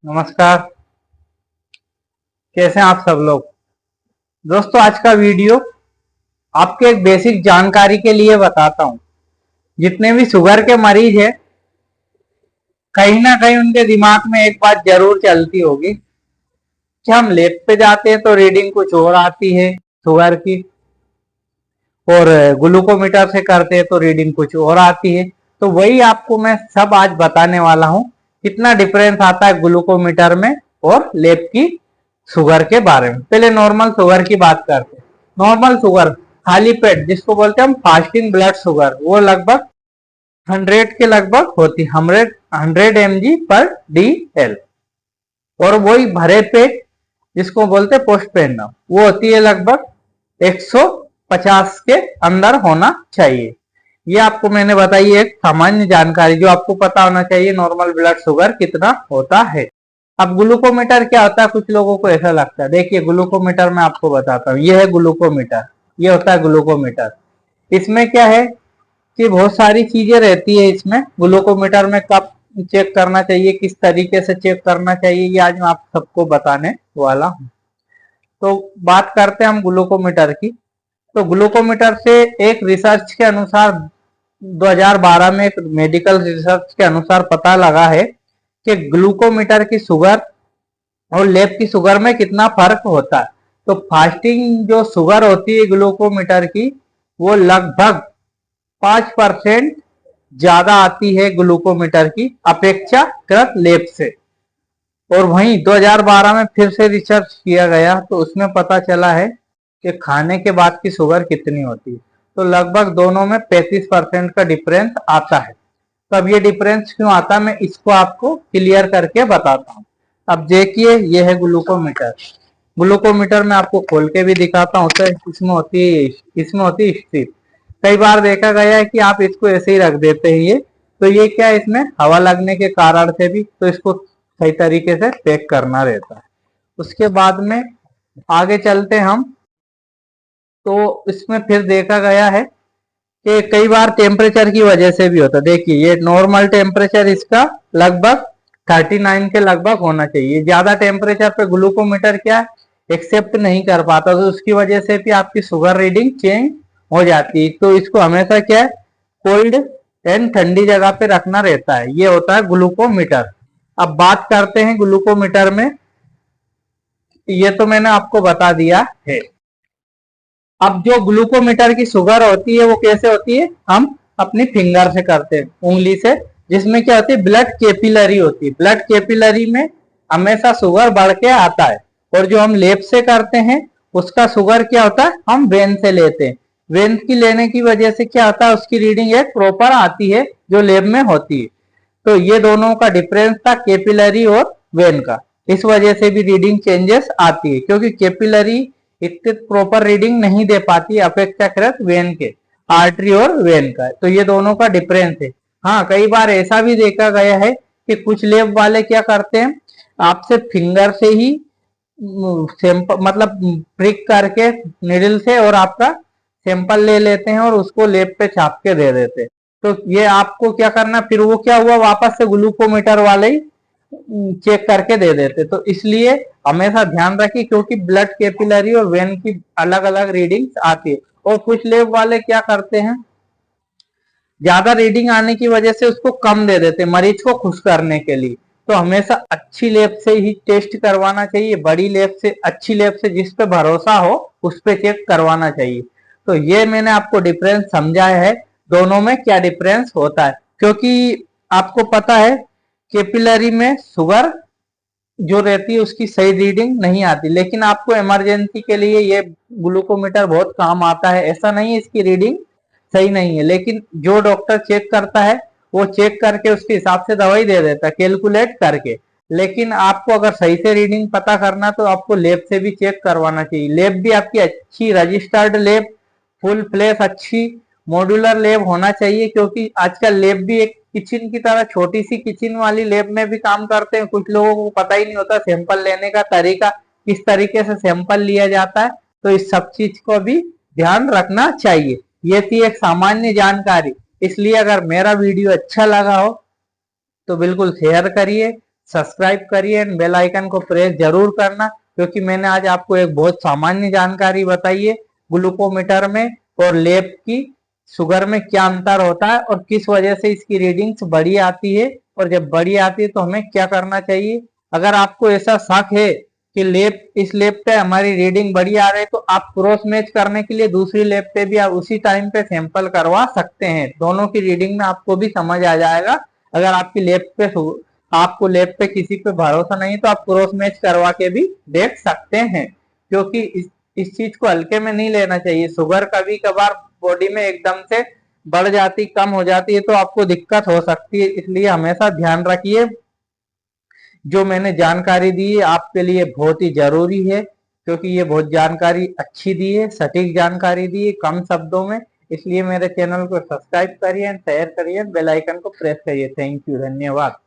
नमस्कार। कैसे हैं आप सब लोग। दोस्तों, आज का वीडियो आपके एक बेसिक जानकारी के लिए बताता हूं। जितने भी शुगर के मरीज हैं, कहीं ना कहीं उनके दिमाग में एक बात जरूर चलती होगी कि हम लैब पे जाते हैं तो रीडिंग कुछ और आती है शुगर की, और ग्लूकोमीटर से करते हैं तो रीडिंग कुछ और आती है। तो वही आपको मैं सब आज बताने वाला हूं, कितना डिफरेंस आता है ग्लूकोमीटर में और लैब की शुगर के बारे में। पहले नॉर्मल शुगर की बात करते हैं। नॉर्मल शुगर खाली पेट जिसको बोलते हैं हम फास्टिंग ब्लड शुगर, वो लगभग 100 के लगभग होती, 100 mg पर DL। और वही भरे पेट जिसको बोलते हैं पोस्ट पेंडम, वो होती है लगभग 150 के अंदर होना चाहिए। ये आपको मैंने बताई एक सामान्य जानकारी जो आपको पता होना चाहिए, नॉर्मल ब्लड शुगर कितना होता है। अब ग्लूकोमीटर क्या होता है, कुछ लोगों को ऐसा लगता है। देखिए, ग्लूकोमीटर मैं आपको बताता हूँ। ये है ग्लूकोमीटर, ये होता है ग्लूकोमीटर। इसमें क्या है कि बहुत सारी चीजें रहती है इसमें। ग्लूकोमीटर में कब चेक करना चाहिए, किस तरीके से चेक करना चाहिए, ये आज मैं आप सबको बताने वाला हूँ। तो बात करते हैं हम ग्लूकोमीटर की। तो ग्लूकोमीटर से एक रिसर्च के अनुसार 2012 में एक मेडिकल रिसर्च के अनुसार पता लगा है कि ग्लूकोमीटर की शुगर और लैब की शुगर में कितना फर्क होता है। तो फास्टिंग जो शुगर होती है ग्लूकोमीटर की, वो लगभग 5% ज्यादा आती है ग्लूकोमीटर की अपेक्षाकृत लैब से। और वहीं 2012 में फिर से रिसर्च किया गया तो उसमें पता चला है कि खाने के बाद की शुगर कितनी होती है। तो लगभग दोनों में 35% का डिफरेंस आता है। तो अब ये डिफरेंस क्यों आता है, मैं इसको आपको क्लियर करके बताता हूँ। अब देखिए, ये है ग्लूकोमीटर। ग्लूकोमीटर में आपको खोल के भी दिखाता हूँ। तो इसमें होती है स्ट्रिप। कई बार देखा गया है कि आप इसको ऐसे ही रख देते हैं ये, तो ये क्या है, इसमें हवा लगने के कारण से भी तो इसको सही तरीके से पैक करना रहता है। उसके बाद में आगे चलते हम, तो इसमें फिर देखा गया है कि कई बार टेम्परेचर की वजह से भी होता है। देखिए, ये नॉर्मल टेम्परेचर इसका लगभग 39 के लगभग होना चाहिए। ज्यादा टेम्परेचर पे ग्लूकोमीटर क्या एक्सेप्ट नहीं कर पाता, तो उसकी वजह से भी आपकी शुगर रीडिंग चेंज हो जाती है। तो इसको हमेशा क्या है, कोल्ड एंड ठंडी जगह पे रखना रहता है। ये होता है ग्लूकोमीटर। अब बात करते हैं ग्लूकोमीटर में। ये तो मैंने आपको बता दिया है। अब जो ग्लूकोमीटर की शुगर होती है वो कैसे होती है, हम अपनी फिंगर से करते हैं, उंगली से। जिसमें क्या होती है, ब्लड कैपिलरी होती है। ब्लड कैपिलरी में हमेशा शुगर बढ़ के आता है। और जो हम लेब से करते हैं उसका शुगर क्या होता है, हम वेन से लेते हैं। वेन की लेने की वजह से क्या होता है, उसकी रीडिंग एक प्रॉपर आती है जो लेब में होती है। तो ये दोनों का डिफरेंस था, कैपिलरी और वेन का। इस वजह से भी रीडिंग चेंजेस आती है, क्योंकि कैपिलरी इतनी प्रॉपर रीडिंग नहीं दे पाती अपेक्षाकृत वेन के, आर्टरी और वेन का। तो ये दोनों का डिफरेंस है। हाँ, कई बार ऐसा भी देखा गया है कि कुछ लैब वाले क्या करते हैं, आपसे फिंगर से ही सैंपल मतलब प्रिक करके निडल से और आपका सैंपल ले लेते हैं और उसको लैब पे छाप के दे देते हैं। तो ये आपको क्या करना, फिर वो क्या हुआ, वापस से ग्लूकोमीटर वाले ही चेक करके दे देते। तो इसलिए हमेशा ध्यान रखिए, क्योंकि ब्लड कैपिलरी और वेन की अलग अलग रीडिंग्स आती है। और कुछ लैब वाले क्या करते हैं, ज्यादा रीडिंग आने की वजह से उसको कम दे देते मरीज को खुश करने के लिए। तो हमेशा अच्छी लैब से ही टेस्ट करवाना चाहिए, बड़ी लैब से, अच्छी लैब से जिस पे भरोसा हो उस पे चेक करवाना चाहिए। तो ये मैंने आपको डिफरेंस समझाया है, दोनों में क्या डिफरेंस होता है। क्योंकि आपको पता है कैपिलरी में शुगर जो रहती है उसकी सही रीडिंग नहीं आती, लेकिन आपको इमरजेंसी के लिए ये ग्लूकोमीटर बहुत काम आता है। ऐसा नहीं है इसकी रीडिंग सही नहीं है, लेकिन जो डॉक्टर चेक करता है वो चेक करके उसके हिसाब से दवाई दे देता है, कैलकुलेट करके। लेकिन आपको अगर सही से रीडिंग पता करना तो आपको लैब से भी चेक करवाना चाहिए। लैब भी आपकी अच्छी रजिस्टर्ड लैब, फुल फ्लैश अच्छी मॉड्यूलर लैब होना चाहिए। क्योंकि आजकल लैब भी एक किचन की तरह, छोटी सी किचन वाली लैब में भी काम करते हैं। कुछ लोगों को पता ही नहीं होता सैंपल लेने का तरीका, किस तरीके से सैंपल लिया जाता है। तो इस सब चीज को भी ध्यान रखना चाहिए। ये थी एक सामान्य जानकारी। इसलिए अगर मेरा वीडियो अच्छा लगा हो तो बिल्कुल शेयर करिए, सब्सक्राइब करिए एंड बेल आइकन को प्रेस जरूर करना, क्योंकि मैंने आज आपको एक बहुत सामान्य जानकारी बताई है ग्लूकोमीटर में और लेब की शुगर में क्या अंतर होता है और किस वजह से इसकी रीडिंग्स बड़ी आती है, और जब बड़ी आती है तो हमें क्या करना चाहिए। अगर आपको ऐसा शक है कि इस लेब पे हमारी रीडिंग बड़ी आ रही है, तो आप क्रॉस मैच करने के लिए दूसरी लेब पे भी आप उसी टाइम पे सैंपल करवा सकते हैं। दोनों की रीडिंग में आपको भी समझ आ जाएगा। अगर आपको लेब पे किसी पे भरोसा नहीं तो आप क्रॉस मैच करवा के भी देख सकते हैं, क्योंकि इस चीज को हल्के में नहीं लेना चाहिए। शुगर कभी कभार बॉडी में एकदम से बढ़ जाती, कम हो जाती है तो आपको दिक्कत हो सकती है, इसलिए हमेशा ध्यान रखिए। जो मैंने जानकारी दी है आपके लिए बहुत ही जरूरी है, क्योंकि ये बहुत जानकारी अच्छी दी है, सटीक जानकारी दी है कम शब्दों में। इसलिए मेरे चैनल को सब्सक्राइब करिए, शेयर करिए, बेल आइकन को प्रेस करिए। थैंक यू, धन्यवाद।